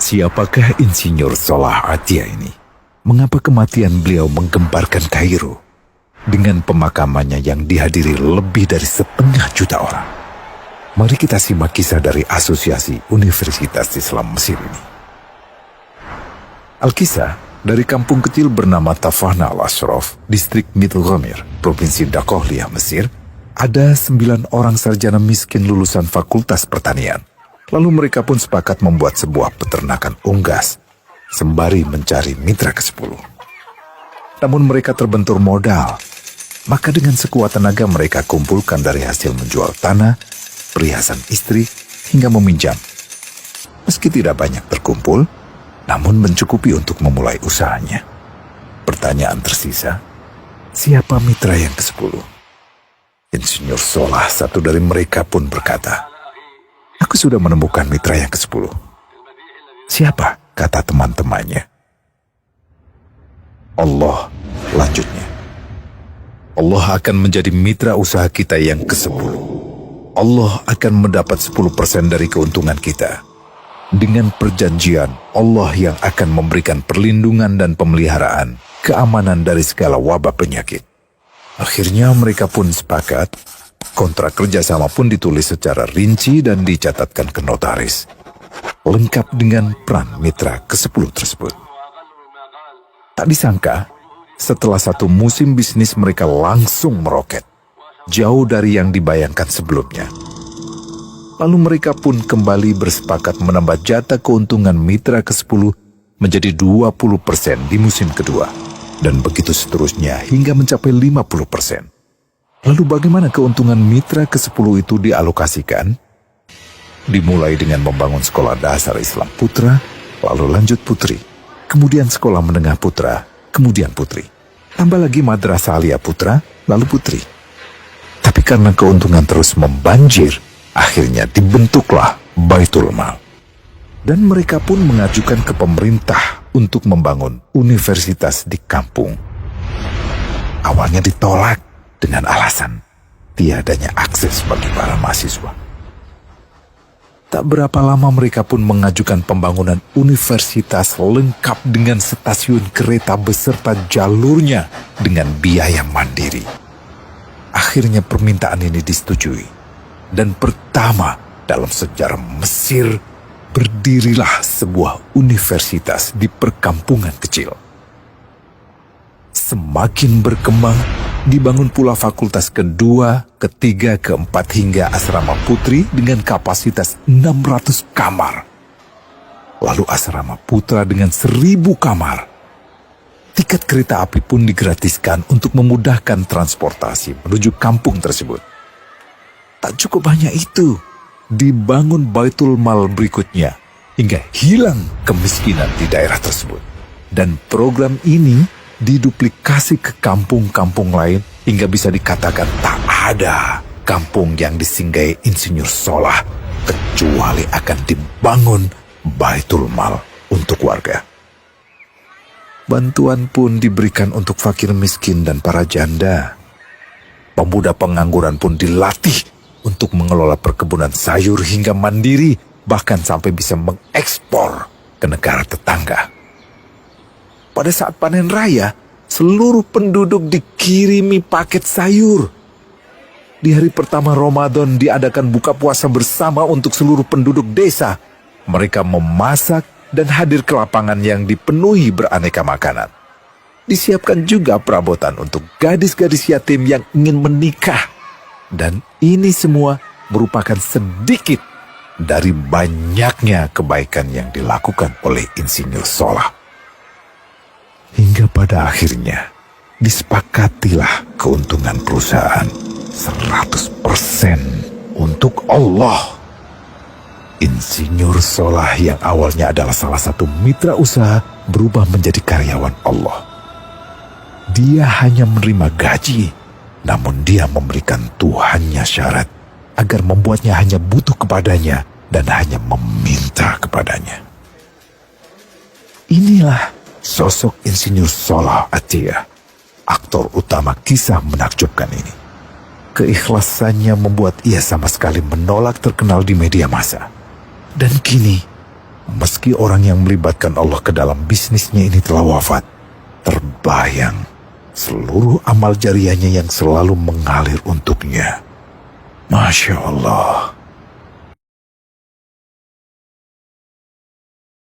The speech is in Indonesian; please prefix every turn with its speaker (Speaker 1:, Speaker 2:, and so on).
Speaker 1: Siapakah Insinyur Salah Atia ini? Mengapa kematian beliau menggemparkan Kairo dengan pemakamannya yang dihadiri lebih dari 1,5 juta orang? Mari kita simak kisah dari Asosiasi Universitas Islam Mesir ini. Al-Kisah dari kampung kecil bernama Tafahna al-Ashraf, distrik Mittelghamir, provinsi Dakohliah, Mesir, ada 9 orang sarjana miskin lulusan Fakultas Pertanian. Lalu mereka pun sepakat membuat sebuah peternakan unggas, sembari mencari mitra ke-10. Namun mereka terbentur modal, maka dengan sekuat tenaga mereka kumpulkan dari hasil menjual tanah, perhiasan istri, hingga meminjam. Meski tidak banyak terkumpul, namun mencukupi untuk memulai usahanya. Pertanyaan tersisa, siapa mitra yang ke-10? Insinyur Salah, satu dari mereka, pun berkata, "Aku sudah menemukan mitra yang ke-10. Siapa?" kata teman-temannya. "Allah," lanjutnya. "Allah akan menjadi mitra usaha kita yang ke-10. Allah akan mendapat 10% dari keuntungan kita. Dengan perjanjian, Allah yang akan memberikan perlindungan dan pemeliharaan, keamanan dari segala wabah penyakit." Akhirnya mereka pun sepakat. Kontrak kerjasama pun ditulis secara rinci dan dicatatkan ke notaris, lengkap dengan peran mitra ke-10 tersebut. Tak disangka, setelah 1 musim bisnis mereka langsung meroket, jauh dari yang dibayangkan sebelumnya. Lalu mereka pun kembali bersepakat menambah jatah keuntungan mitra ke-10 menjadi 20% di musim kedua, dan begitu seterusnya hingga mencapai 50%. Lalu bagaimana keuntungan mitra ke-10 itu dialokasikan? Dimulai dengan membangun sekolah dasar Islam putra, lalu lanjut putri, kemudian sekolah menengah putra, kemudian putri. Tambah lagi madrasah aliyah putra, lalu putri. Tapi karena keuntungan terus membanjir, akhirnya dibentuklah Baitul Mal. Dan mereka pun mengajukan ke pemerintah untuk membangun universitas di kampung. Awalnya ditolak dengan alasan tiadanya akses bagi para mahasiswa. Tak berapa lama mereka pun mengajukan pembangunan universitas lengkap dengan stasiun kereta beserta jalurnya dengan biaya mandiri. Akhirnya permintaan ini disetujui, dan pertama dalam sejarah Mesir berdirilah sebuah universitas di perkampungan kecil. Semakin berkembang, dibangun pula fakultas kedua, ketiga, keempat hingga asrama putri dengan kapasitas 600 kamar. Lalu asrama putra dengan 1.000 kamar. Tiket kereta api pun digratiskan untuk memudahkan transportasi menuju kampung tersebut. Tak cukup hanya itu, dibangun Baitul Mal berikutnya hingga hilang kemiskinan di daerah tersebut. Dan program ini diduplikasi ke kampung-kampung lain hingga bisa dikatakan tak ada kampung yang disinggahi Insinyur Salah kecuali akan dibangun Baitul Mal untuk warga. Bantuan pun diberikan untuk fakir miskin dan para janda. Pemuda pengangguran pun dilatih untuk mengelola perkebunan sayur hingga mandiri, bahkan sampai bisa mengekspor ke negara tetangga. Pada saat panen raya, seluruh penduduk dikirimi paket sayur. Di hari pertama Ramadan diadakan buka puasa bersama untuk seluruh penduduk desa. Mereka memasak dan hadir ke lapangan yang dipenuhi beraneka makanan. Disiapkan juga perabotan untuk gadis-gadis yatim yang ingin menikah. Dan ini semua merupakan sedikit dari banyaknya kebaikan yang dilakukan oleh Insinyur Salah. Hingga pada akhirnya disepakatilah keuntungan perusahaan 100% untuk Allah. Insinyur Salah yang awalnya adalah salah satu mitra usaha berubah menjadi karyawan Allah. Dia hanya menerima gaji, namun dia memberikan Tuhannya syarat agar membuatnya hanya butuh kepadanya dan hanya meminta kepadanya. Inilah sosok Insinyur Salah Atia, aktor utama kisah menakjubkan ini. Keikhlasannya membuat ia sama sekali menolak terkenal di media massa. Dan kini, Meski orang yang melibatkan Allah ke dalam bisnisnya ini telah wafat, terbayang seluruh amal jariahnya yang selalu mengalir untuknya. Masya Allah.